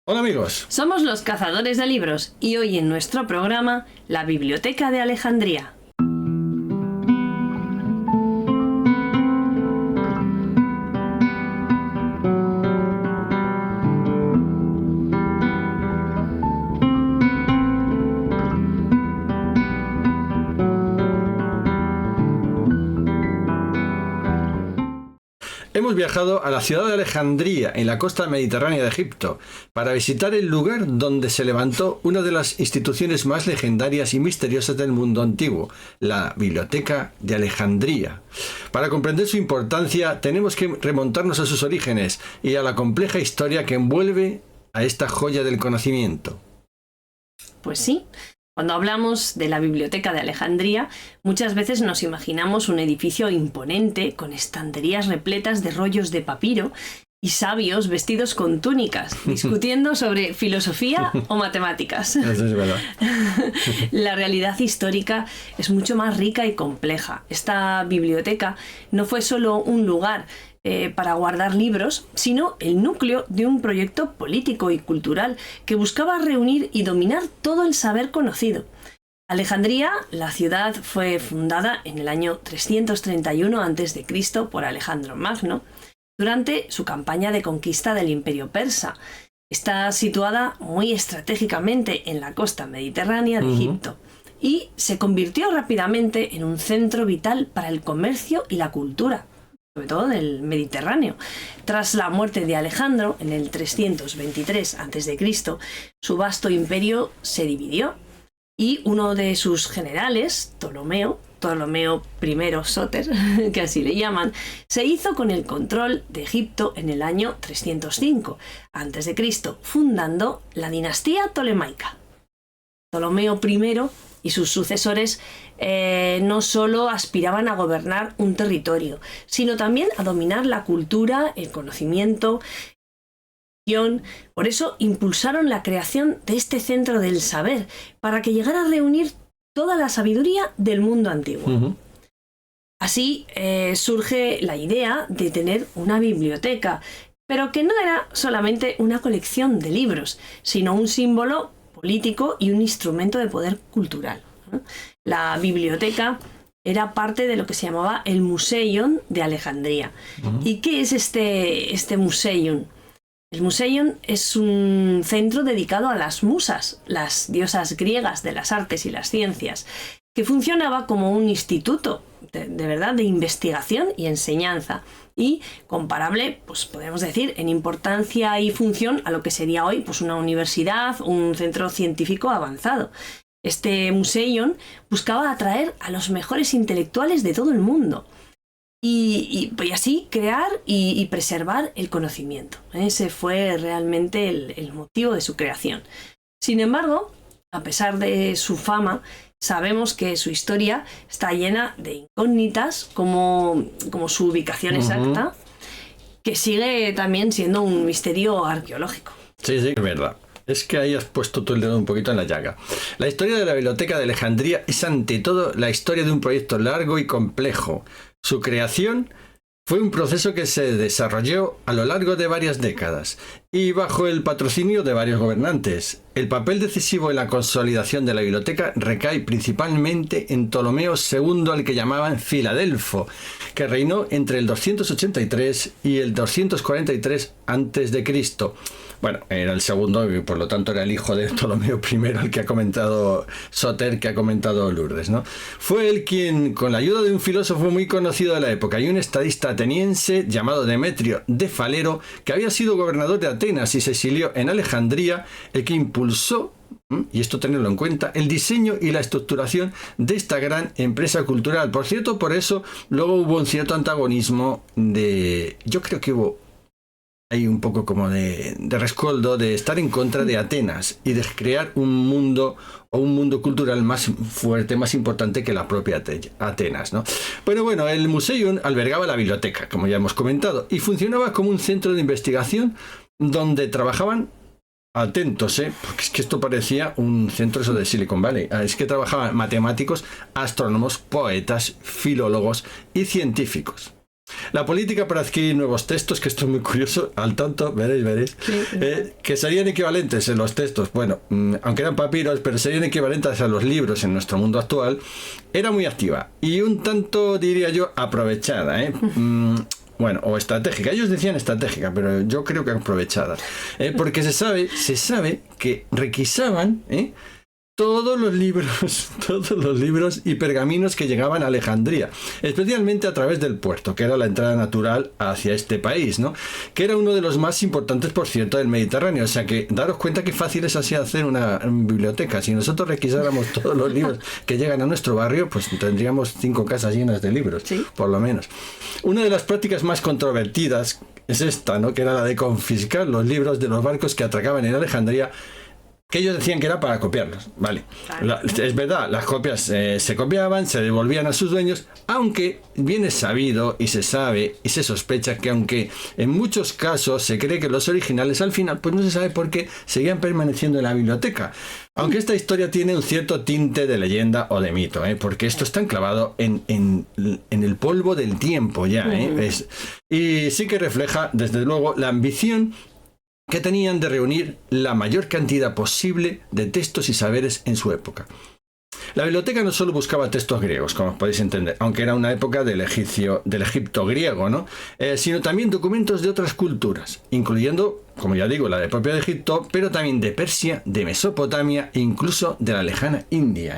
Hola amigos. Somos los cazadores de libros y hoy en nuestro programa, la Biblioteca de Alejandría. Hemos viajado a la ciudad de Alejandría, en la costa mediterránea de Egipto, para visitar el lugar donde se levantó una de las instituciones más legendarias y misteriosas del mundo antiguo, la Biblioteca de Alejandría. Para comprender su importancia, tenemos que remontarnos a sus orígenes y a la compleja historia que envuelve a esta joya del conocimiento. Pues sí. Cuando hablamos de la Biblioteca de Alejandría, muchas veces nos imaginamos un edificio imponente con estanterías repletas de rollos de papiro y sabios vestidos con túnicas, discutiendo sobre filosofía o matemáticas. Eso es verdad. La realidad histórica es mucho más rica y compleja. Esta biblioteca no fue solo un lugar para guardar libros, sino el núcleo de un proyecto político y cultural que buscaba reunir y dominar todo el saber conocido. Alejandría, la ciudad, fue fundada en el año 331 a.C. por Alejandro Magno, durante su campaña de conquista del Imperio Persa. Está situada muy estratégicamente en la costa mediterránea de Egipto y se convirtió rápidamente en un centro vital para el comercio y la cultura, sobre todo del Mediterráneo. Tras la muerte de Alejandro, en el 323 a.C., su vasto imperio se dividió y uno de sus generales, Ptolomeo I Sóter, que así le llaman, se hizo con el control de Egipto en el año 305 a.C., fundando la dinastía tolemaica. Ptolomeo I y sus sucesores no solo aspiraban a gobernar un territorio, sino también a dominar la cultura, el conocimiento. Por eso impulsaron la creación de este centro del saber, para que llegara a reunir toda la sabiduría del mundo antiguo. Así surge la idea de tener una biblioteca, pero que no era solamente una colección de libros, sino un símbolo político y un instrumento de poder cultural. La biblioteca era parte de lo que se llamaba el Museion de Alejandría. ¿Y qué es este Museion? El Museion es un centro dedicado a las musas, las diosas griegas de las artes y las ciencias, que funcionaba como un instituto de verdad de investigación y enseñanza, y comparable, pues podemos decir, en importancia y función a lo que sería hoy pues una universidad, un centro científico avanzado. Este Museion buscaba atraer a los mejores intelectuales de todo el mundo y así crear y preservar el conocimiento. Ese fue realmente el motivo de su creación. Sin embargo, a pesar de su fama, sabemos que su historia está llena de incógnitas, como su ubicación exacta, que sigue también siendo un misterio arqueológico. Sí, es verdad. Es que ahí has puesto tú el dedo un poquito en la llaga. La historia de la Biblioteca de Alejandría es ante todo la historia de un proyecto largo y complejo. Su creación fue un proceso que se desarrolló a lo largo de varias décadas y bajo el patrocinio de varios gobernantes. El papel decisivo en la consolidación de la biblioteca recae principalmente en Ptolomeo II, al que llamaban Filadelfo, que reinó entre el 283 y el 243 a.C. Bueno, era el segundo y por lo tanto era el hijo de Ptolomeo I, el que ha comentado Sóter, que ha comentado Lourdes, ¿no? Fue él quien, con la ayuda de un filósofo muy conocido de la época y un estadista ateniense llamado Demetrio de Falero, que había sido gobernador de Atenas y se exilió en Alejandría, el que impulsó, y esto tenerlo en cuenta, el diseño y la estructuración de esta gran empresa cultural. Por cierto, por eso luego hubo un cierto antagonismo yo creo que hubo hay un poco como de rescoldo de estar en contra de Atenas y de crear un mundo cultural más fuerte, más importante que la propia Atenas, ¿no? Pero bueno, el Museion albergaba la biblioteca, como ya hemos comentado, y funcionaba como un centro de investigación donde trabajaban, atentos, porque es que esto parecía un centro eso de Silicon Valley. Es que trabajaban matemáticos, astrónomos, poetas, filólogos y científicos. La política para adquirir nuevos textos, que esto es muy curioso, al tanto, veréis, que serían equivalentes en los textos, bueno, aunque eran papiros, pero serían equivalentes a los libros en nuestro mundo actual, era muy activa y un tanto, diría yo, aprovechada, bueno, o estratégica. Ellos decían estratégica, pero yo creo que aprovechada. Porque se sabe que requisaban todos los libros y pergaminos que llegaban a Alejandría, especialmente a través del puerto, que era la entrada natural hacia este país, ¿no? Que era uno de los más importantes, por cierto, del Mediterráneo. O sea que daros cuenta qué fácil es así hacer una biblioteca. Si nosotros requisáramos todos los libros que llegan a nuestro barrio, pues tendríamos 5 casas llenas de libros, ¿sí? Por lo menos. Una de las prácticas más controvertidas es esta, ¿no? Que era la de confiscar los libros de los barcos que atracaban en Alejandría, que ellos decían que era para copiarlos, ¿vale? Es verdad, las copias se copiaban, se devolvían a sus dueños, aunque bien es sabido y se sabe y se sospecha que aunque en muchos casos se cree que los originales al final, pues no se sabe por qué seguían permaneciendo en la biblioteca. Aunque esta historia tiene un cierto tinte de leyenda o de mito, porque esto está enclavado en el polvo del tiempo ya, y sí que refleja, desde luego, la ambición que tenían de reunir la mayor cantidad posible de textos y saberes en su época. La biblioteca no solo buscaba textos griegos, como podéis entender, aunque era una época del Egipto griego, ¿no? Sino también documentos de otras culturas, incluyendo, como ya digo, la de propio de Egipto, pero también de Persia, de Mesopotamia e incluso de la lejana India.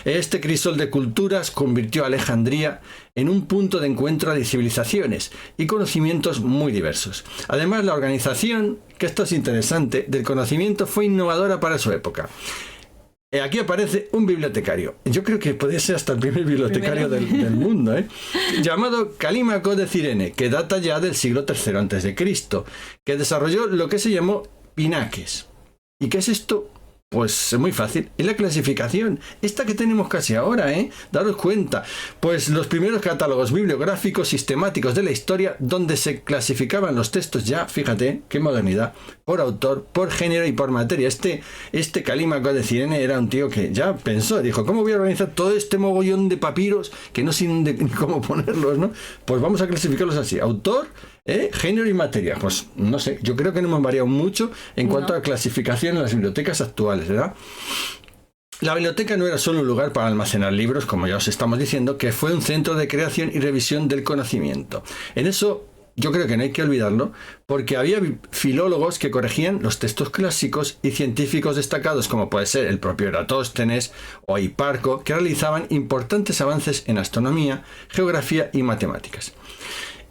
Este crisol de culturas convirtió a Alejandría en un punto de encuentro de civilizaciones y conocimientos muy diversos. Además, la organización, que esto es interesante, del conocimiento fue innovadora para su época. Aquí aparece un bibliotecario. Yo creo que podría ser hasta el primer bibliotecario del mundo, llamado Calímaco de Cirene, que data ya del siglo III a.C., que desarrolló lo que se llamó pinaques. ¿Y qué es esto? Pues es muy fácil. Es la clasificación. Esta que tenemos casi ahora, Daros cuenta. Pues los primeros catálogos bibliográficos sistemáticos de la historia, donde se clasificaban los textos ya, fíjate, qué modernidad, por autor, por género y por materia. Este Calímaco de Cirene era un tío que ya pensó, dijo, ¿cómo voy a organizar todo este mogollón de papiros que no sé ni cómo ponerlos, ¿no? Pues vamos a clasificarlos así. Autor, género y materia. Pues no sé, yo creo que no hemos variado mucho en cuanto a clasificación en las bibliotecas actuales, ¿verdad? La biblioteca no era solo un lugar para almacenar libros, como ya os estamos diciendo, que fue un centro de creación y revisión del conocimiento. En eso yo creo que no hay que olvidarlo, porque había filólogos que corregían los textos clásicos y científicos destacados, como puede ser el propio Eratóstenes o Hiparco, que realizaban importantes avances en astronomía, geografía y matemáticas.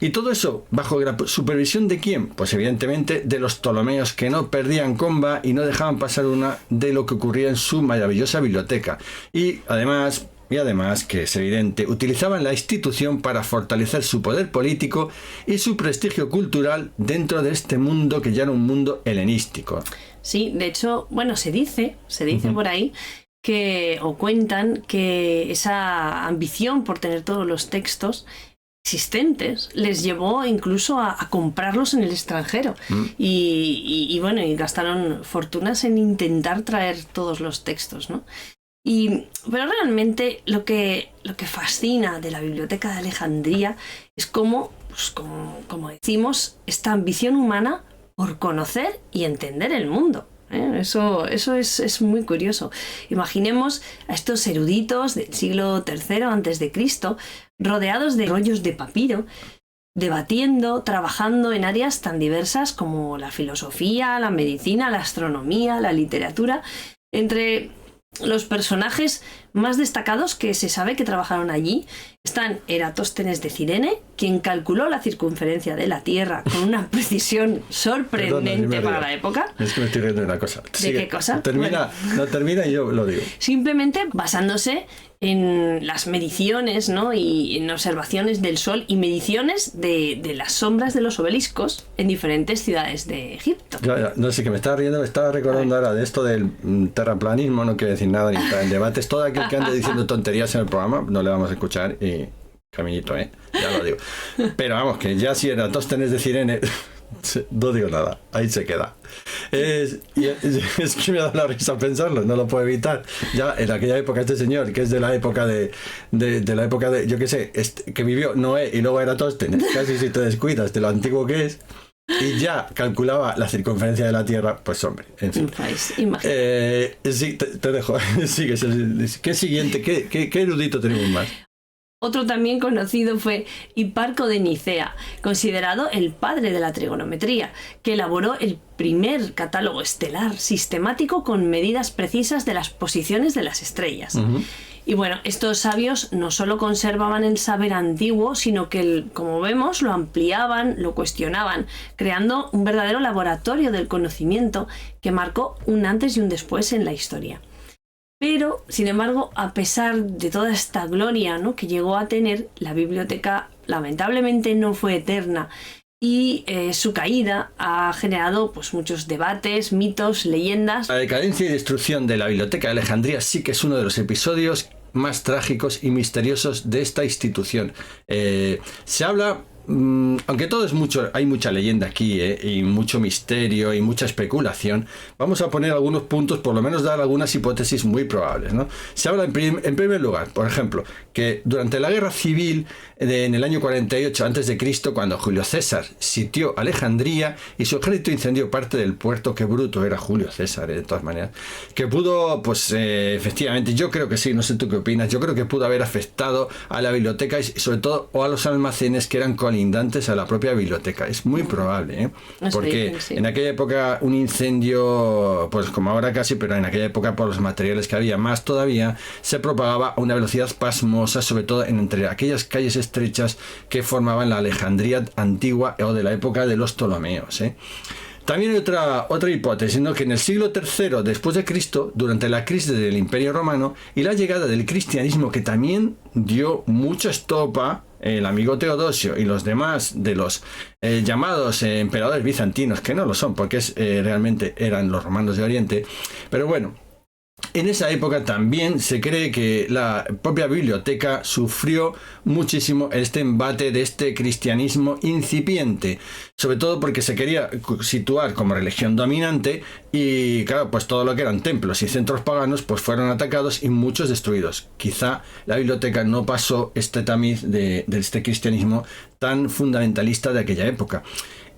Y todo eso, ¿bajo la supervisión de quién? Pues evidentemente de los Ptolomeos, que no perdían comba y no dejaban pasar una de lo que ocurría en su maravillosa biblioteca. Y además, que es evidente, utilizaban la institución para fortalecer su poder político y su prestigio cultural dentro de este mundo que ya era un mundo helenístico. Sí, de hecho, bueno, se dice por ahí o cuentan que esa ambición por tener todos los textos existentes les llevó incluso a comprarlos en el extranjero y gastaron fortunas en intentar traer todos los textos, ¿no? Pero realmente lo que fascina de la Biblioteca de Alejandría es como decimos, esta ambición humana por conocer y entender el mundo. Eso es muy curioso. Imaginemos a estos eruditos del siglo III a.C., rodeados de rollos de papiro, debatiendo, trabajando en áreas tan diversas como la filosofía, la medicina, la astronomía, la literatura. Entre los personajes más destacados que se sabe que trabajaron allí están Eratóstenes de Cirene, quien calculó la circunferencia de la Tierra con una precisión sorprendente para la época. Es que me estoy riendo de una cosa. ¿De qué cosa? Termina y yo lo digo. Simplemente basándose en las mediciones, ¿no? Y en observaciones del Sol y mediciones de las sombras de los obeliscos en diferentes ciudades de Egipto. Ya, no sé, que me estaba riendo, me estaba recordando ahora de esto del terraplanismo, no quiero decir nada, ni entrar en debates, todo aquel que ande diciendo tonterías en el programa, no le vamos a escuchar y caminito, ya lo digo. Pero vamos, que ya si Eratóstenes de Cirene No digo nada, ahí se queda. Es que me da la risa pensarlo, no lo puedo evitar. Ya en aquella época este señor, que es de la época de la época de, yo qué sé, que vivió Noé y luego Eratóstenes, casi si te descuidas de lo antiguo que es, y ya calculaba la circunferencia de la Tierra, pues hombre, en fin. Sí, te dejo. Sigue. ¿Qué siguiente? ¿Qué erudito tenemos más? Otro también conocido fue Hiparco de Nicea, considerado el padre de la trigonometría, que elaboró el primer catálogo estelar sistemático con medidas precisas de las posiciones de las estrellas. Uh-huh. Y bueno, estos sabios no solo conservaban el saber antiguo, sino que, como vemos, lo ampliaban, lo cuestionaban, creando un verdadero laboratorio del conocimiento que marcó un antes y un después en la historia. Pero, sin embargo, a pesar de toda esta gloria, ¿no?, que llegó a tener, la biblioteca lamentablemente no fue eterna y su caída ha generado pues muchos debates, mitos, leyendas. La decadencia y destrucción de la Biblioteca de Alejandría sí que es uno de los episodios más trágicos y misteriosos de esta institución. Se habla... aunque todo es mucho, hay mucha leyenda aquí, y mucho misterio y mucha especulación, vamos a poner algunos puntos, por lo menos dar algunas hipótesis muy probables, ¿no? Se habla en primer lugar, por ejemplo, que durante la guerra civil en el año 48 a.C., cuando Julio César sitió Alejandría y su ejército incendió parte del puerto, que bruto era Julio César, de todas maneras, que pudo, pues efectivamente, yo creo que sí, no sé tú qué opinas, yo creo que pudo haber afectado a la biblioteca y sobre todo o a los almacenes que eran colindantes a la propia biblioteca. Es muy probable, porque sí. En aquella época un incendio, pues como ahora casi, pero en aquella época por los materiales que había más todavía, se propagaba a una velocidad pasmosa, sobre todo entre aquellas calles estrechas que formaban la Alejandría antigua o de la época de los Ptolomeos. También hay otra hipótesis, ¿no?, que en el siglo III después de Cristo, durante la crisis del Imperio Romano y la llegada del cristianismo, que también dio mucha estopa, el amigo Teodosio y los demás de los llamados emperadores bizantinos, que no lo son porque realmente eran los romanos de Oriente, pero bueno, en esa época también se cree que la propia biblioteca sufrió muchísimo este embate de este cristianismo incipiente, sobre todo porque se quería situar como religión dominante y claro, pues todo lo que eran templos y centros paganos pues fueron atacados y muchos destruidos. Quizá la biblioteca no pasó este tamiz de este cristianismo tan fundamentalista de aquella época.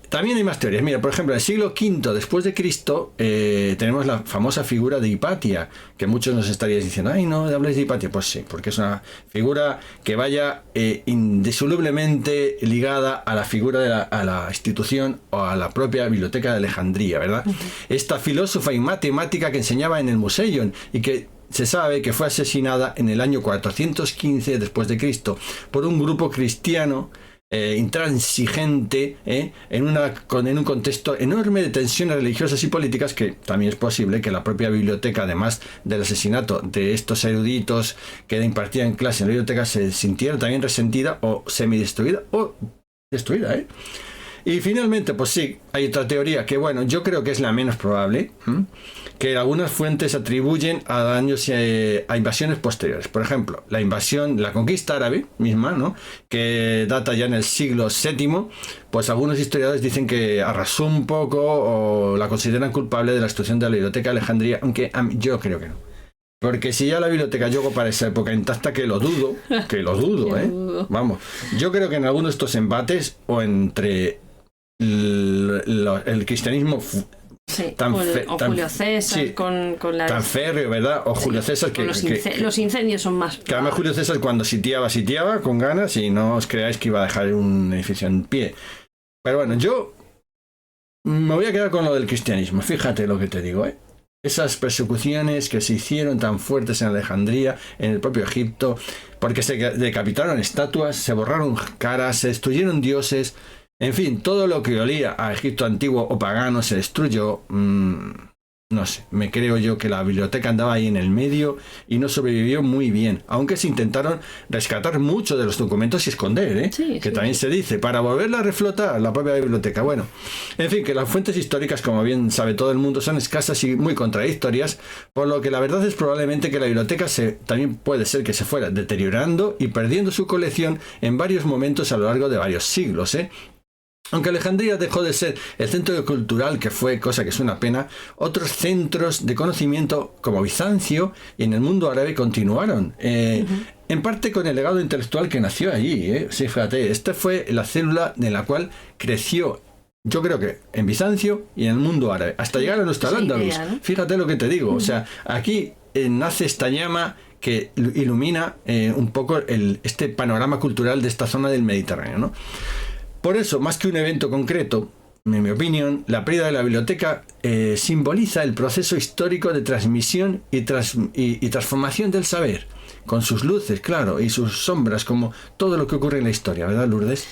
También hay más teorías. Mira, por ejemplo, en el siglo V después de Cristo tenemos la famosa figura de Hipatia, que muchos nos estaríais diciendo, ay, no habléis de Hipatia. Pues sí, porque es una figura que vaya indisolublemente ligada a la figura a la institución o a la propia Biblioteca de Alejandría, ¿verdad? Uh-huh. Esta filósofa y matemática que enseñaba en el Museion y que se sabe que fue asesinada en el año 415 después de Cristo por un grupo cristiano intransigente, en un contexto enorme de tensiones religiosas y políticas, que también es posible que la propia biblioteca, además del asesinato de estos eruditos que impartían clase en la biblioteca, se sintiera también resentida o semidestruida o destruida, Y finalmente, pues sí, hay otra teoría que, bueno, yo creo que es la menos probable, que algunas fuentes atribuyen a daños a invasiones posteriores. Por ejemplo, la conquista árabe misma, ¿no?, que data ya en el siglo VII, pues algunos historiadores dicen que arrasó un poco o la consideran culpable de la destrucción de la Biblioteca de Alejandría, aunque yo creo que no. Porque si ya la biblioteca llegó para esa época intacta, que lo dudo, Vamos, yo creo que en algunos de estos embates o entre el cristianismo Julio César con la... tan férreo, ¿verdad? O Julio César que los incendios son más... Que además Julio César cuando sitiaba con ganas y no os creáis que iba a dejar un edificio en pie. Pero bueno, yo me voy a quedar con lo del cristianismo. Fíjate lo que te digo, Esas persecuciones que se hicieron tan fuertes en Alejandría, en el propio Egipto, porque se decapitaron estatuas, se borraron caras, se destruyeron dioses. En fin, todo lo que olía a Egipto antiguo o pagano se destruyó. No sé, me creo yo que la biblioteca andaba ahí en el medio y no sobrevivió muy bien, aunque se intentaron rescatar mucho de los documentos y esconder, que también se dice, para volverla a reflotar la propia biblioteca. Bueno, en fin, que las fuentes históricas, como bien sabe todo el mundo, son escasas y muy contradictorias, por lo que la verdad es probablemente que la biblioteca también puede ser que se fuera deteriorando y perdiendo su colección en varios momentos a lo largo de varios siglos, Aunque Alejandría dejó de ser el centro cultural que fue, cosa que es una pena, otros centros de conocimiento como Bizancio y en el mundo árabe continuaron. En parte con el legado intelectual que nació allí. Sí, fíjate, esta fue la célula de la cual creció, yo creo que en Bizancio y en el mundo árabe, hasta llegar a nuestra Al-Ándalus. ¿No? Fíjate lo que te digo. O sea, aquí nace esta llama que ilumina un poco este panorama cultural de esta zona del Mediterráneo, ¿no? Por eso, más que un evento concreto, en mi opinión, la pérdida de la biblioteca simboliza el proceso histórico de transmisión y transformación del saber, con sus luces, claro, y sus sombras, como todo lo que ocurre en la historia, ¿verdad, Lourdes?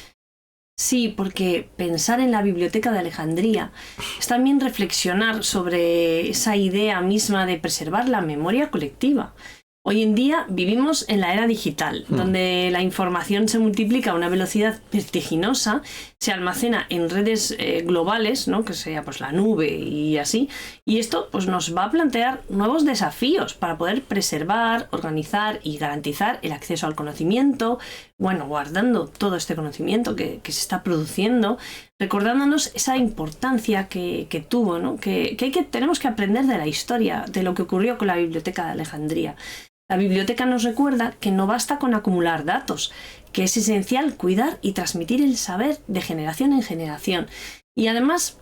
Sí, porque pensar en la Biblioteca de Alejandría es también reflexionar sobre esa idea misma de preservar la memoria colectiva. Hoy en día vivimos en la era digital, donde la información se multiplica a una velocidad vertiginosa, se almacena en redes globales, ¿no? Que sea pues la nube y así, y esto pues nos va a plantear nuevos desafíos para poder preservar, organizar y garantizar el acceso al conocimiento, bueno, guardando todo este conocimiento que se está produciendo, recordándonos esa importancia que tuvo, ¿no? que tenemos que aprender de la historia, de lo que ocurrió con la Biblioteca de Alejandría. La biblioteca nos recuerda que no basta con acumular datos, que es esencial cuidar y transmitir el saber de generación en generación. Y además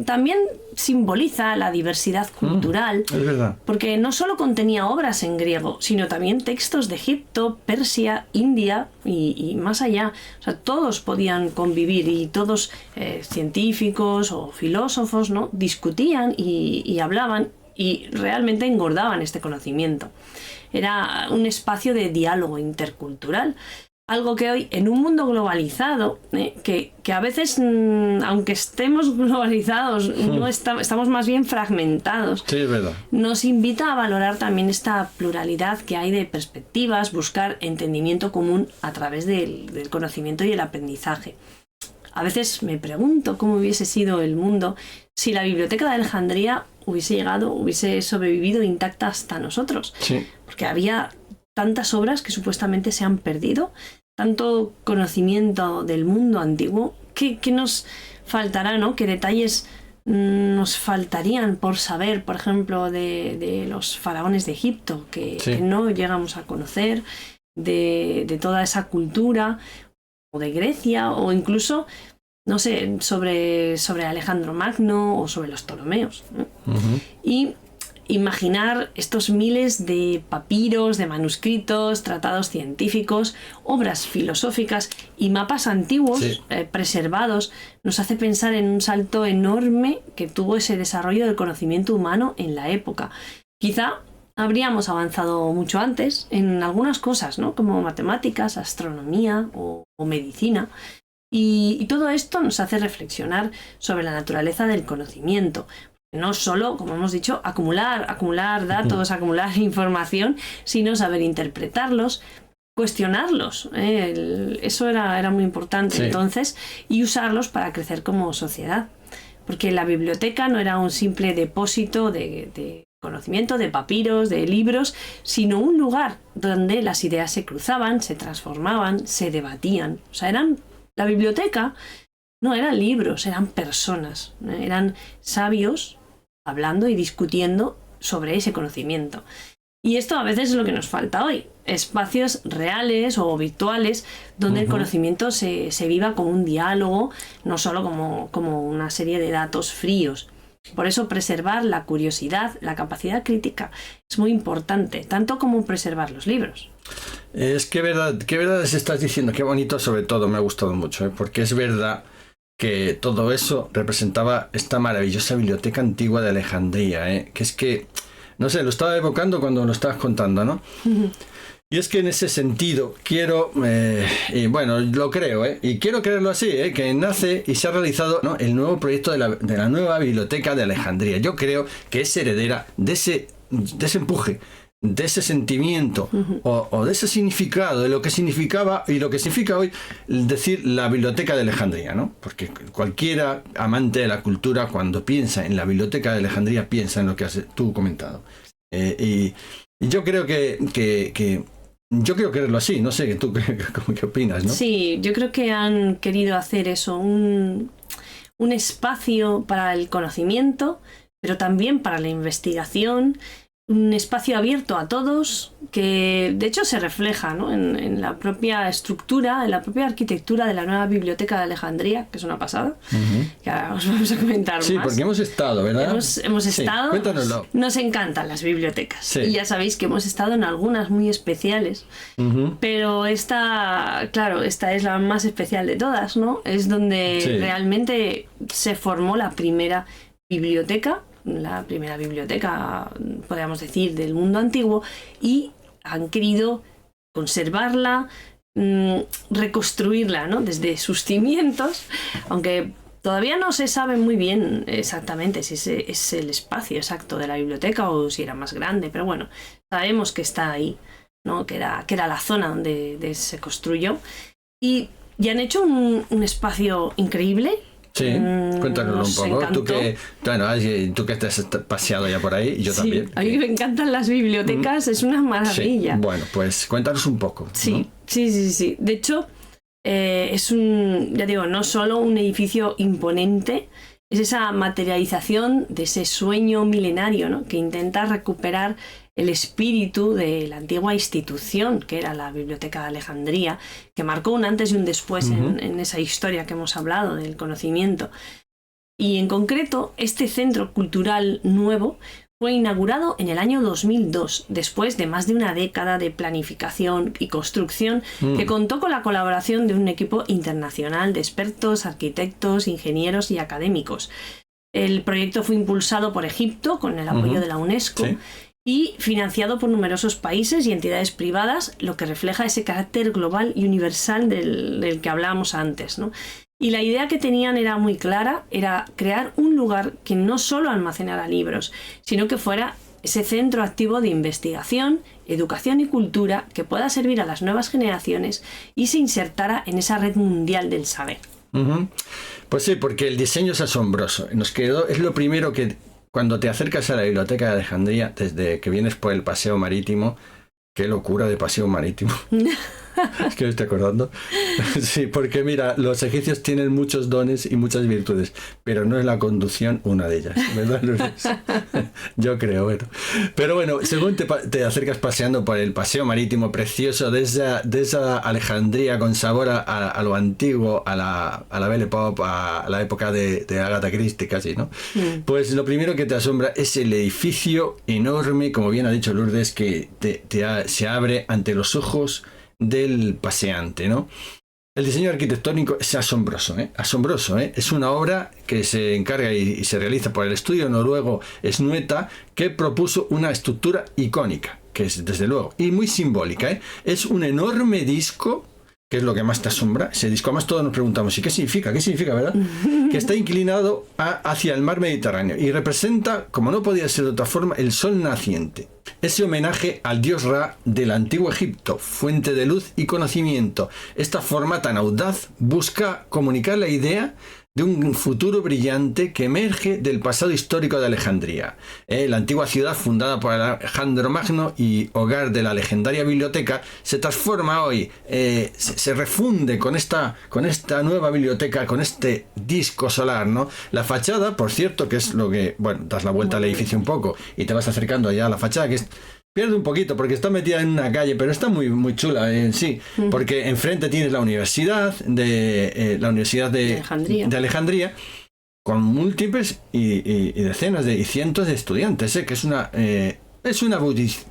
también simboliza la diversidad cultural, es verdad. Porque no solo contenía obras en griego, sino también textos de Egipto, Persia, India y más allá. O sea, todos podían convivir y todos científicos o filósofos, ¿no? Discutían y hablaban y realmente engordaban este conocimiento. Era un espacio de diálogo intercultural, algo que hoy, en un mundo globalizado, que a veces, aunque estemos globalizados, no estamos más bien fragmentados, sí, es verdad. Nos invita a valorar también esta pluralidad que hay de perspectivas, buscar entendimiento común a través del conocimiento y el aprendizaje. A veces me pregunto cómo hubiese sido el mundo si la Biblioteca de Alejandría hubiese sobrevivido intacta hasta nosotros. Sí. Porque había tantas obras que supuestamente se han perdido, tanto conocimiento del mundo antiguo, que nos faltará, ¿no? ¿Qué detalles nos faltarían por saber, por ejemplo, de los faraones de Egipto, que no llegamos a conocer, de toda esa cultura, o de Grecia, o incluso, no sé, sobre Alejandro Magno o sobre los Ptolomeos, ¿no? Y imaginar estos miles de papiros, de manuscritos, tratados científicos, obras filosóficas y mapas antiguos preservados nos hace pensar en un salto enorme que tuvo ese desarrollo del conocimiento humano en la época. Quizá habríamos avanzado mucho antes en algunas cosas, ¿no? Como matemáticas, astronomía o medicina. Y todo esto nos hace reflexionar sobre la naturaleza del conocimiento. No solo, como hemos dicho, acumular datos, acumular información, sino saber interpretarlos, cuestionarlos. Eso era muy importante entonces, y usarlos para crecer como sociedad. Porque la biblioteca no era un simple depósito de conocimiento, de papiros, de libros, sino un lugar donde las ideas se cruzaban, se transformaban, se debatían. O sea, la biblioteca no eran libros, eran personas, eran sabios hablando y discutiendo sobre ese conocimiento. Y esto a veces es lo que nos falta hoy, espacios reales o virtuales donde el conocimiento se viva como un diálogo, no solo como una serie de datos fríos. Por eso preservar la curiosidad, la capacidad crítica es muy importante, tanto como preservar los libros. Es que qué verdades estás diciendo, qué bonito, sobre todo me ha gustado mucho, porque es verdad que todo eso representaba esta maravillosa biblioteca antigua de Alejandría, que es que, no sé, lo estaba evocando cuando lo estabas contando, ¿no? Y es que en ese sentido quiero, y bueno, lo creo, y quiero creerlo así, que nace y se ha realizado, ¿no?, el nuevo proyecto de la nueva biblioteca de Alejandría. Yo creo que es heredera de ese empuje, de ese sentimiento o de ese significado, de lo que significaba y lo que significa hoy decir la Biblioteca de Alejandría, ¿no? Porque cualquiera amante de la cultura, cuando piensa en la Biblioteca de Alejandría, piensa en lo que has tú comentado. Y yo creo que yo quiero creerlo así, no sé, ¿tú qué opinas, no? Sí, yo creo que han querido hacer eso, un un espacio para el conocimiento, pero también para la investigación, un espacio abierto a todos, que de hecho se refleja, ¿no?, en la propia estructura, en la propia arquitectura de la nueva biblioteca de Alejandría, que es una pasada, que ahora os vamos a comentar sí, más. Porque hemos estado, ¿verdad? Hemos estado. Cuéntanoslo. Nos encantan las bibliotecas. Sí. Y ya sabéis que hemos estado en algunas muy especiales, pero esta, claro, esta es la más especial de todas, ¿no? Es donde realmente se formó la primera biblioteca, podríamos decir, del mundo antiguo, y han querido conservarla, reconstruirla, ¿no?, desde sus cimientos, aunque todavía no se sabe muy bien exactamente si ese es el espacio exacto de la biblioteca o si era más grande, pero bueno, sabemos que está ahí, ¿no?, que era la zona donde se construyó, y han hecho un espacio increíble. Sí, cuéntanoslo un poco. Tú que te has paseado ya por ahí, y yo también. A mí me encantan las bibliotecas, es una maravilla. Sí. Bueno, pues cuéntanos un poco. Sí, ¿no? sí. De hecho, es no solo un edificio imponente, es esa materialización de ese sueño milenario, ¿no?, que intenta recuperar el espíritu de la antigua institución que era la Biblioteca de Alejandría, que marcó un antes y un después en esa historia que hemos hablado del conocimiento. Y en concreto, este centro cultural nuevo fue inaugurado en el año 2002, después de más de una década de planificación y construcción, que contó con la colaboración de un equipo internacional de expertos, arquitectos, ingenieros y académicos. El proyecto fue impulsado por Egipto con el apoyo de la UNESCO, y financiado por numerosos países y entidades privadas, lo que refleja ese carácter global y universal del que hablábamos antes, ¿no? Y la idea que tenían era muy clara, era crear un lugar que no solo almacenara libros, sino que fuera ese centro activo de investigación, educación y cultura que pueda servir a las nuevas generaciones y se insertara en esa red mundial del saber. Pues sí, porque el diseño es asombroso. Es lo primero que, cuando te acercas a la biblioteca de Alejandría, desde que vienes por el paseo marítimo, qué locura de paseo marítimo. Es que me estoy acordando. Sí, porque mira, los egipcios tienen muchos dones y muchas virtudes, pero no es la conducción una de ellas, ¿verdad, Lourdes? Yo creo, bueno. Pero bueno, según te acercas paseando por el paseo marítimo precioso de esa Alejandría con sabor a lo antiguo, a la Belle Époque, a la época de Agatha Christie casi, ¿no? Pues lo primero que te asombra es el edificio enorme, como bien ha dicho Lourdes, que se abre ante los ojos del paseante, ¿no? El diseño arquitectónico es asombroso, ¿eh? Asombroso, ¿eh? Es una obra que se encarga y se realiza por el estudio noruego Snueta, que propuso una estructura icónica, que es desde luego, y muy simbólica, ¿eh? Es un enorme disco, que es lo que más te asombra, ese disco. Además todos nos preguntamos, ¿y qué significa? ¿Qué significa, verdad? Que está inclinado hacia el mar Mediterráneo y representa, como no podía ser de otra forma, el sol naciente. Ese homenaje al dios Ra del antiguo Egipto, fuente de luz y conocimiento. Esta forma tan audaz busca comunicar la idea de un futuro brillante que emerge del pasado histórico de Alejandría. La antigua ciudad fundada por Alejandro Magno y hogar de la legendaria biblioteca se transforma hoy, se refunde con esta nueva biblioteca, con este disco solar, ¿no? La fachada, por cierto, que es lo que, bueno, das la vuelta al edificio un poco y te vas acercando allá a la fachada, que pierde un poquito porque está metida en una calle, pero está muy, muy chula en sí, porque enfrente tienes la universidad de Alejandría, con múltiples y decenas y cientos de estudiantes, que es una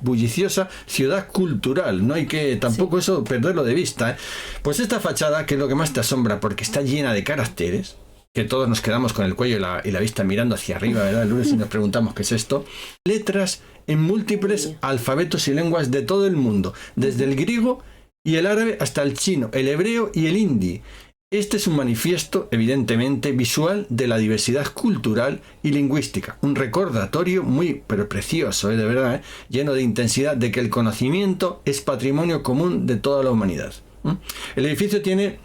bulliciosa ciudad cultural, no hay que tampoco eso perderlo de vista. Pues esta fachada, que es lo que más te asombra, porque está llena de caracteres, que todos nos quedamos con el cuello y la vista mirando hacia arriba, ¿verdad, Lourdes? Y nos preguntamos qué es esto. Letras en múltiples alfabetos y lenguas de todo el mundo, desde el griego y el árabe hasta el chino, el hebreo y el hindi. Este es un manifiesto, evidentemente, visual de la diversidad cultural y lingüística. Un recordatorio muy, pero precioso, de verdad, lleno de intensidad, de que el conocimiento es patrimonio común de toda la humanidad. El edificio tiene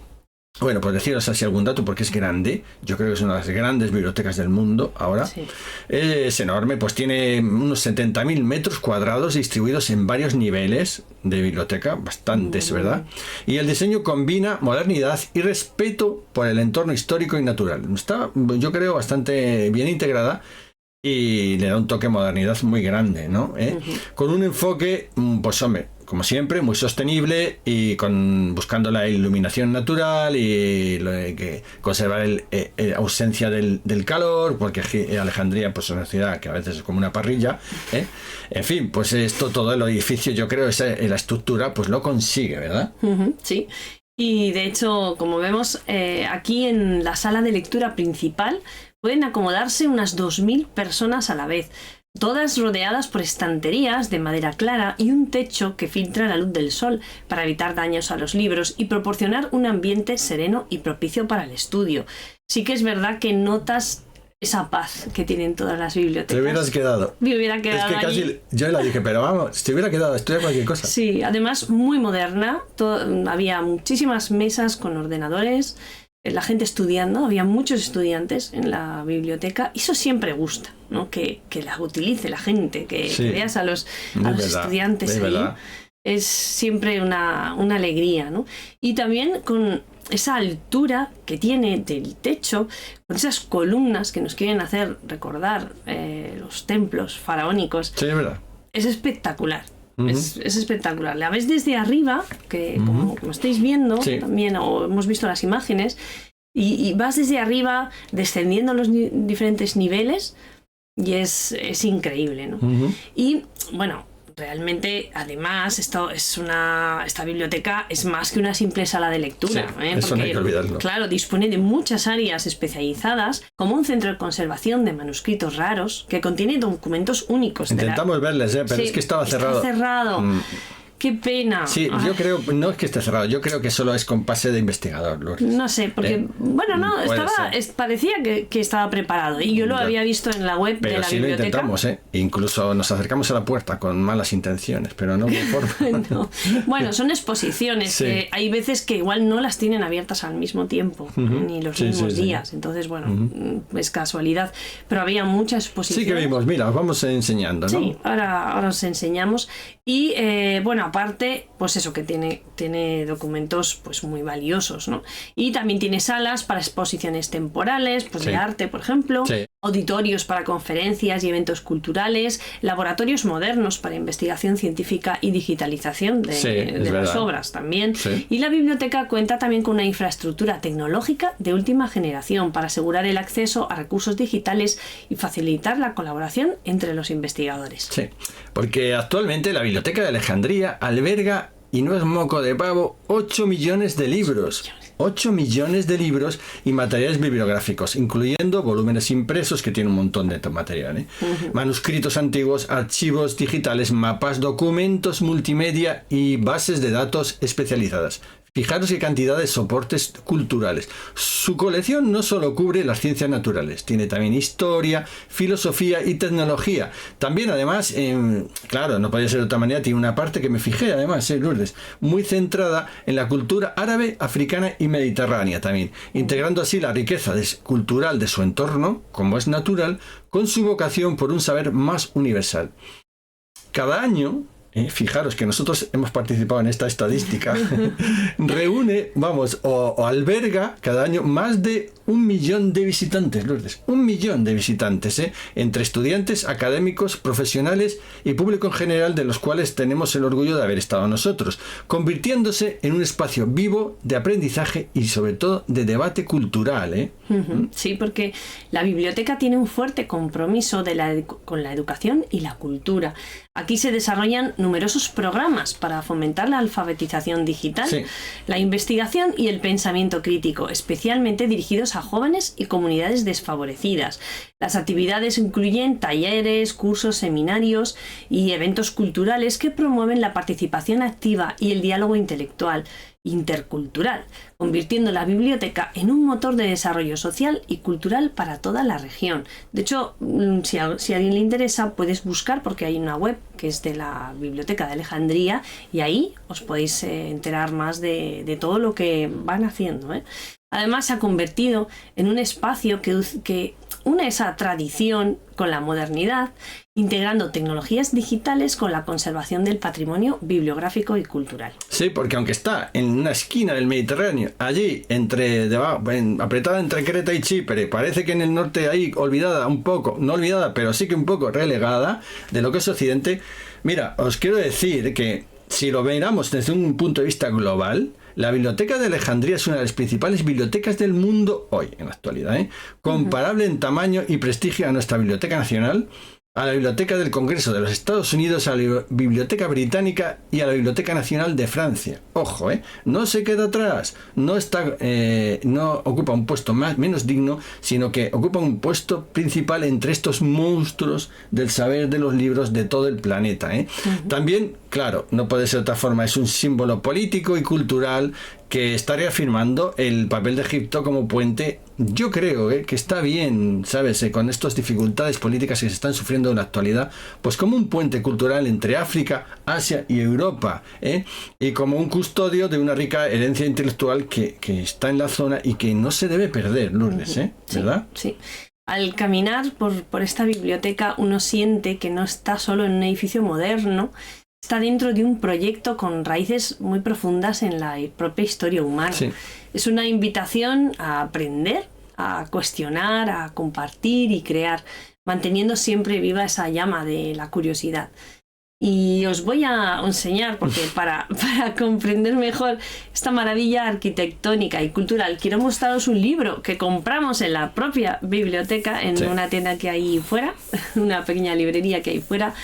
Bueno, por deciros así algún dato, porque es grande, yo creo que es una de las grandes bibliotecas del mundo ahora. Sí. Es enorme, pues tiene unos 70.000 metros cuadrados distribuidos en varios niveles de biblioteca, bastantes, ¿verdad? Y el diseño combina modernidad y respeto por el entorno histórico y natural. Está, yo creo, bastante bien integrada y le da un toque de modernidad muy grande, ¿no? Con un enfoque, pues hombre, como siempre, muy sostenible y buscando la iluminación natural y que conservar la ausencia del calor, porque Alejandría pues, es una ciudad que a veces es como una parrilla. En fin, pues todo el edificio, yo creo, la estructura, pues lo consigue, ¿verdad? Sí. Y de hecho, como vemos, aquí en la sala de lectura principal pueden acomodarse unas 2.000 personas a la vez, todas rodeadas por estanterías de madera clara y un techo que filtra la luz del sol para evitar daños a los libros y proporcionar un ambiente sereno y propicio para el estudio. Sí que es verdad que notas esa paz que tienen todas las bibliotecas. Te hubieras quedado. Me hubiera quedado. Es que casi allí. Yo la dije, pero vamos, si te hubiera quedado, estudia cualquier cosa. Sí, además muy moderna. Había muchísimas mesas con ordenadores, la gente estudiando, había muchos estudiantes en la biblioteca y eso siempre gusta, ¿no? Que la utilice la gente, que veas a los estudiantes ahí. Verdad. Es siempre una alegría, ¿no? Y también con esa altura que tiene del techo, con esas columnas que nos quieren hacer recordar los templos faraónicos. Sí, es verdad. Es espectacular. Es espectacular. La ves desde arriba, que como estáis viendo, también o hemos visto las imágenes, y vas desde arriba descendiendo los diferentes niveles y es increíble, ¿no? Y bueno, realmente, además, esta biblioteca es más que una simple sala de lectura. Sí, eso porque, no hay que olvidarlo. Claro, dispone de muchas áreas especializadas, como un centro de conservación de manuscritos raros, que contiene documentos únicos. Intentamos verles, pero es que estaba cerrado. Está cerrado. Qué pena. Sí, yo creo, no es que esté cerrado, yo creo que solo es con pase de investigador, Lourdes. No sé, porque, bueno, no, parecía que estaba preparado y yo lo había visto en la web de la sí biblioteca. Pero sí lo intentamos, incluso nos acercamos a la puerta con malas intenciones, pero no me forma. No. Bueno, son exposiciones, hay veces que igual no las tienen abiertas al mismo tiempo, ni los mismos días, entonces, bueno, es casualidad, pero había muchas exposiciones. Sí que vimos, mira, os vamos enseñando, ¿no? Sí, ahora os enseñamos y, bueno, aparte, pues eso, que tiene documentos pues muy valiosos, ¿no? Y también tiene salas para exposiciones temporales, pues de arte, por ejemplo, auditorios para conferencias y eventos culturales, laboratorios modernos para investigación científica y digitalización de las obras también. Sí. Y la biblioteca cuenta también con una infraestructura tecnológica de última generación para asegurar el acceso a recursos digitales y facilitar la colaboración entre los investigadores. Sí, porque actualmente la Biblioteca de Alejandría alberga, y no es moco de pavo, 8 millones de libros. 8 millones de libros y materiales bibliográficos, incluyendo volúmenes impresos, que tiene un montón de material, manuscritos antiguos, archivos digitales, mapas, documentos multimedia y bases de datos especializadas. Fijaros qué cantidad de soportes culturales. Su colección no solo cubre las ciencias naturales, tiene también historia, filosofía y tecnología. También, además, claro, no podía ser de otra manera, tiene una parte que me fijé, además, Lourdes, muy centrada en la cultura árabe, africana y mediterránea también, integrando así la riqueza cultural de su entorno, como es natural, con su vocación por un saber más universal. Cada año, fijaros que nosotros hemos participado en esta estadística, reúne, o alberga cada año más de 1 millón de visitantes, Lourdes, 1 millón de visitantes, entre estudiantes, académicos, profesionales y público en general, de los cuales tenemos el orgullo de haber estado nosotros, convirtiéndose en un espacio vivo de aprendizaje y sobre todo de debate cultural. Sí, porque la biblioteca tiene un fuerte compromiso con la educación y la cultura. Aquí se desarrollan numerosos programas para fomentar la alfabetización digital, la investigación y el pensamiento crítico, especialmente dirigidos a jóvenes y comunidades desfavorecidas. Las actividades incluyen talleres, cursos, seminarios y eventos culturales que promueven la participación activa y el diálogo intelectual. intercultural, convirtiendo la biblioteca en un motor de desarrollo social y cultural para toda la región. De hecho, si a alguien le interesa, puedes buscar, porque hay una web que es de la Biblioteca de Alejandría, y ahí os podéis enterar más de todo lo que van haciendo, ¿eh? Además, se ha convertido en un espacio que une esa tradición con la modernidad, integrando tecnologías digitales con la conservación del patrimonio bibliográfico y cultural. Sí, porque aunque está en una esquina del Mediterráneo, allí apretada entre Creta y Chipre, parece que en el norte ahí olvidada un poco, no olvidada, pero sí que un poco relegada de lo que es Occidente. Mira, os quiero decir que si lo miramos desde un punto de vista global, la Biblioteca de Alejandría es una de las principales bibliotecas del mundo hoy, en la actualidad, ¿eh? Comparable en tamaño y prestigio a nuestra Biblioteca Nacional, a la Biblioteca del Congreso de los Estados Unidos, a la Biblioteca Británica y a la Biblioteca Nacional de Francia. Ojo, no se queda atrás, no ocupa un puesto menos digno, sino que ocupa un puesto principal entre estos monstruos del saber de los libros de todo el planeta. También, claro, no puede ser de otra forma, es un símbolo político y cultural que está reafirmando el papel de Egipto como puente. Yo creo que está bien, ¿sabes? Con estas dificultades políticas que se están sufriendo en la actualidad, pues como un puente cultural entre África, Asia y Europa, y como un custodio de una rica herencia intelectual que está en la zona y que no se debe perder, Lourdes, ¿verdad? Sí. Al caminar por esta biblioteca, uno siente que no está solo en un edificio moderno, está dentro de un proyecto con raíces muy profundas en la propia historia humana. Sí. Es una invitación a aprender, a cuestionar, a compartir y crear, manteniendo siempre viva esa llama de la curiosidad. Y os voy a enseñar, porque para comprender mejor esta maravilla arquitectónica y cultural, quiero mostraros un libro que compramos en la propia biblioteca, en una tienda que hay fuera, una pequeña librería que hay fuera,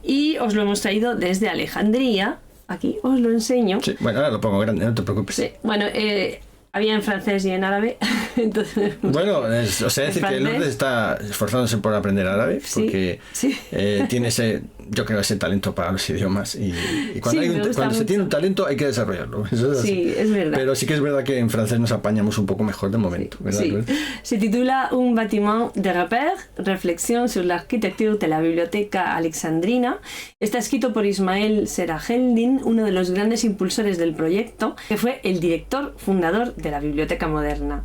y os lo hemos traído desde Alejandría. Aquí os lo enseño. Sí, bueno, ahora lo pongo grande, no te preocupes. Sí, bueno, había en francés y en árabe. Entonces, bueno, decir que Lourdes está esforzándose por aprender árabe, porque tiene ese talento para los idiomas, y cuando se tiene un talento hay que desarrollarlo. Eso es así. Es verdad. Pero sí que es verdad que en francés nos apañamos un poco mejor de momento, ¿verdad? Sí. Se titula Un bâtiment de repère, reflexión sur l'architecture de la Biblioteca Alexandrina. Está escrito por Ismael Serajeldin, uno de los grandes impulsores del proyecto, que fue el director fundador de la Biblioteca Moderna.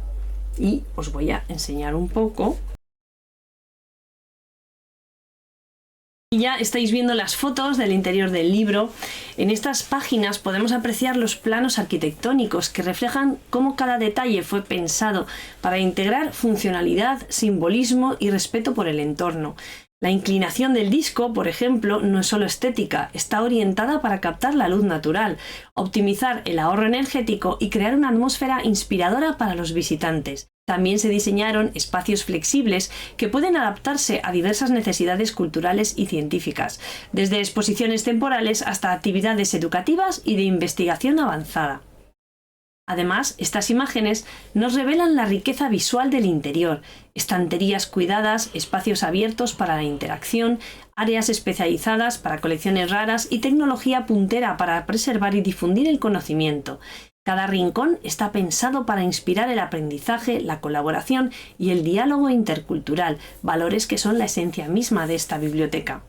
Y os voy a enseñar un poco. Y ya estáis viendo las fotos del interior del libro. En estas páginas podemos apreciar los planos arquitectónicos que reflejan cómo cada detalle fue pensado para integrar funcionalidad, simbolismo y respeto por el entorno. La inclinación del disco, por ejemplo, no es solo estética, está orientada para captar la luz natural, optimizar el ahorro energético y crear una atmósfera inspiradora para los visitantes. También se diseñaron espacios flexibles que pueden adaptarse a diversas necesidades culturales y científicas, desde exposiciones temporales hasta actividades educativas y de investigación avanzada. Además, estas imágenes nos revelan la riqueza visual del interior, estanterías cuidadas, espacios abiertos para la interacción, áreas especializadas para colecciones raras y tecnología puntera para preservar y difundir el conocimiento. Cada rincón está pensado para inspirar el aprendizaje, la colaboración y el diálogo intercultural, valores que son la esencia misma de esta biblioteca.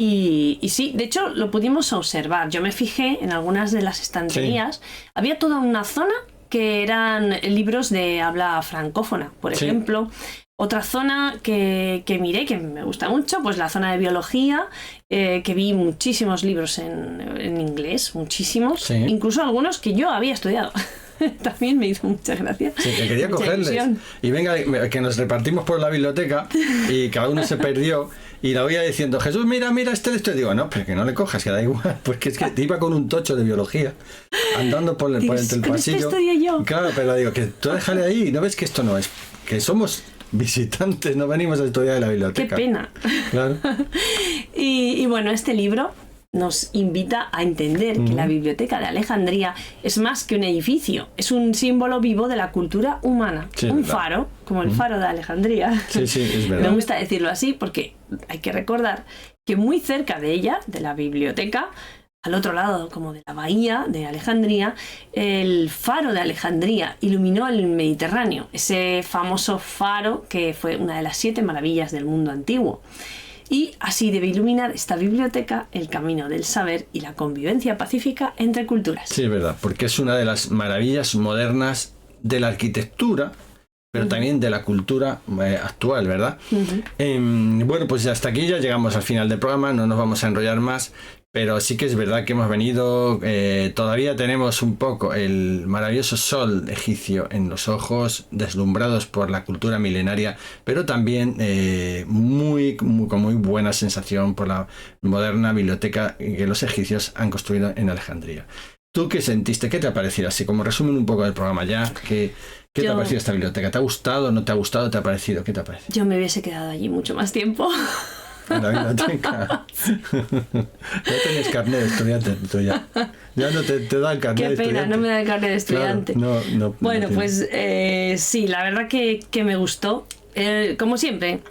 Y sí, de hecho lo pudimos observar. Yo me fijé en algunas de las estanterías. Sí. Había toda una zona que eran libros de habla francófona, por ejemplo. Otra zona que miré, que me gusta mucho, pues la zona de biología, que vi muchísimos libros en inglés, muchísimos. Sí. Incluso algunos que yo había estudiado. También me hizo mucha gracia. Sí, que quería cogerles. Y venga, que nos repartimos por la biblioteca y cada uno se perdió. Y la oía diciendo, Jesús, mira, esto. Digo, no, pero que no le cojas, que da igual. Porque es que te iba con un tocho de biología, andando por entre el pasillo. Yo. Claro, pero digo, que tú déjale ahí, ¿no ves que esto no es? Que somos visitantes, no venimos a estudiar de la biblioteca. Qué pena. Claro. Y bueno, este libro nos invita a entender que la Biblioteca de Alejandría es más que un edificio, es un símbolo vivo de la cultura humana, un faro, como el faro de Alejandría. Sí, es verdad. Me gusta decirlo así porque hay que recordar que muy cerca de ella, de la biblioteca, al otro lado como de la bahía de Alejandría, el faro de Alejandría iluminó el Mediterráneo, ese famoso faro que fue una de las 7 maravillas del mundo antiguo. Y así debe iluminar esta biblioteca el camino del saber y la convivencia pacífica entre culturas. Sí, es verdad, porque es una de las maravillas modernas de la arquitectura, pero también de la cultura actual, ¿verdad? Bueno, pues hasta aquí ya llegamos al final del programa, no nos vamos a enrollar más, pero sí que es verdad que hemos venido, todavía tenemos un poco el maravilloso sol egipcio en los ojos, deslumbrados por la cultura milenaria, pero también con muy buena sensación por la moderna biblioteca que los egipcios han construido en Alejandría. ¿Tú qué sentiste? ¿Qué te ha parecido? Así como resumen un poco del programa ya, ¿qué te ha parecido esta biblioteca? ¿Te ha gustado? ¿No te ha gustado? ¿Te ha parecido? ¿Qué te ha parecido? Yo me hubiese quedado allí mucho más tiempo. En la biblioteca. Ya tenías carnet de estudiante tú ya. Ya no te da el carnet de estudiante. Qué pena, no me da el carnet de estudiante. Claro, no, bueno, pues sí, la verdad que me gustó. Como siempre,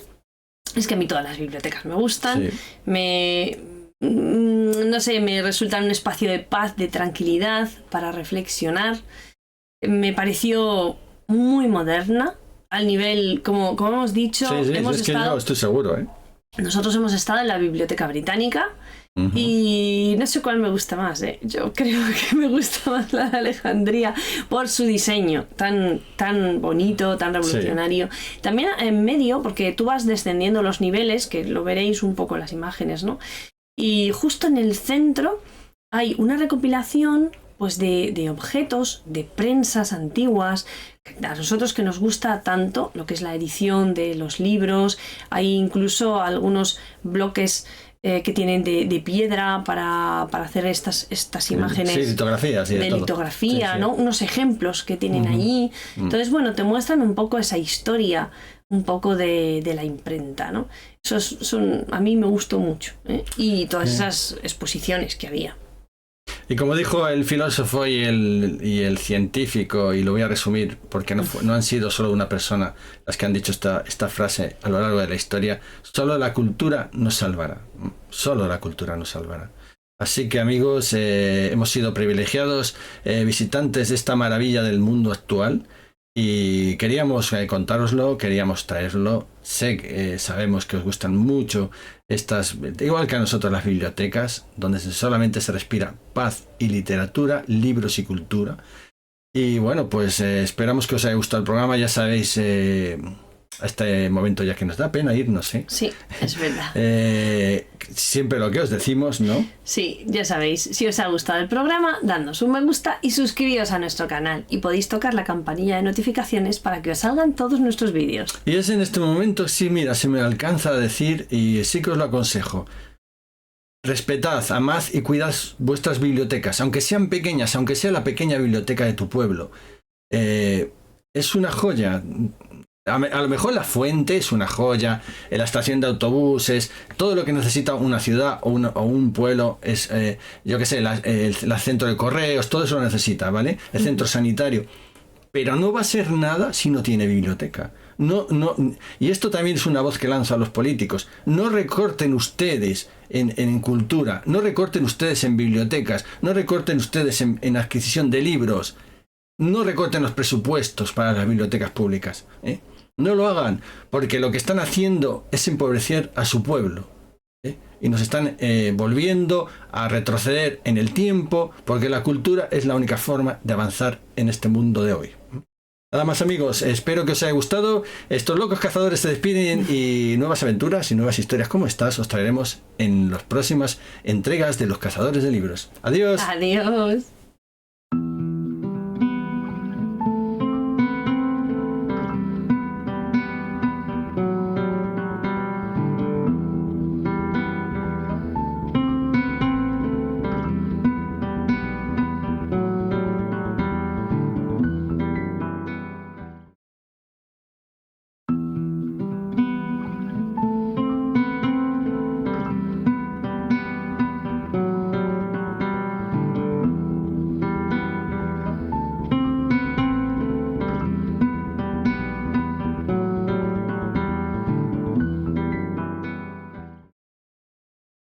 es que a mí todas las bibliotecas me gustan. Sí. No sé, me resultan un espacio de paz, de tranquilidad, para reflexionar. Me pareció muy moderna, al nivel, como hemos dicho, es que yo estoy seguro, Nosotros hemos estado en la Biblioteca Británica y no sé cuál me gusta más, Yo creo que me gusta más la de Alejandría por su diseño tan bonito, tan revolucionario. Sí. También en medio, porque tú vas descendiendo los niveles, que lo veréis un poco en las imágenes, ¿no? Y justo en el centro hay una recopilación pues de objetos, de prensas antiguas. A nosotros que nos gusta tanto lo que es la edición de los libros, hay incluso algunos bloques que tienen de piedra para hacer estas imágenes. Sí, litografías. De litografía, sí. ¿No? Unos ejemplos que tienen allí. Entonces, bueno, te muestran un poco esa historia, un poco de la imprenta, ¿no? A mí me gustó mucho, y todas esas exposiciones que había. Y como dijo el filósofo y el científico, y lo voy a resumir porque no han sido solo una persona las que han dicho esta frase a lo largo de la historia, solo la cultura nos salvará. Solo la cultura nos salvará. Así que amigos, hemos sido privilegiados visitantes de esta maravilla del mundo actual. Y queríamos contároslo, queríamos traerlo. Sabemos que os gustan mucho igual que a nosotros, las bibliotecas, donde solamente se respira paz y literatura, libros y cultura. Y bueno, pues esperamos que os haya gustado el programa. Ya sabéis, a este momento ya que nos da pena irnos, ¿eh? Sí, es verdad. Siempre lo que os decimos, ¿no? Sí, ya sabéis, si os ha gustado el programa, dadnos un me gusta y suscribíos a nuestro canal. Y podéis tocar la campanilla de notificaciones para que os salgan todos nuestros vídeos. Y es en este momento, sí, mira, se me alcanza a decir, y sí que os lo aconsejo. Respetad, amad y cuidad vuestras bibliotecas, aunque sean pequeñas, aunque sea la pequeña biblioteca de tu pueblo. Es una joya. A lo mejor la fuente es una joya, la estación de autobuses, todo lo que necesita una ciudad o un pueblo es, yo qué sé, el centro de correos, todo eso lo necesita, ¿vale? El centro sanitario. Pero no va a ser nada si no tiene biblioteca. Y esto también es una voz que lanzo a los políticos. No recorten ustedes en cultura, no recorten ustedes en bibliotecas, no recorten ustedes en adquisición de libros, no recorten los presupuestos para las bibliotecas públicas, ¿eh? No lo hagan, porque lo que están haciendo es empobrecer a su pueblo, ¿eh? Y nos están volviendo a retroceder en el tiempo, porque la cultura es la única forma de avanzar en este mundo de hoy. Nada más amigos, espero que os haya gustado. Estos locos cazadores se despiden y nuevas aventuras y nuevas historias como estas os traeremos en las próximas entregas de Los Cazadores de Libros. Adiós. Adiós.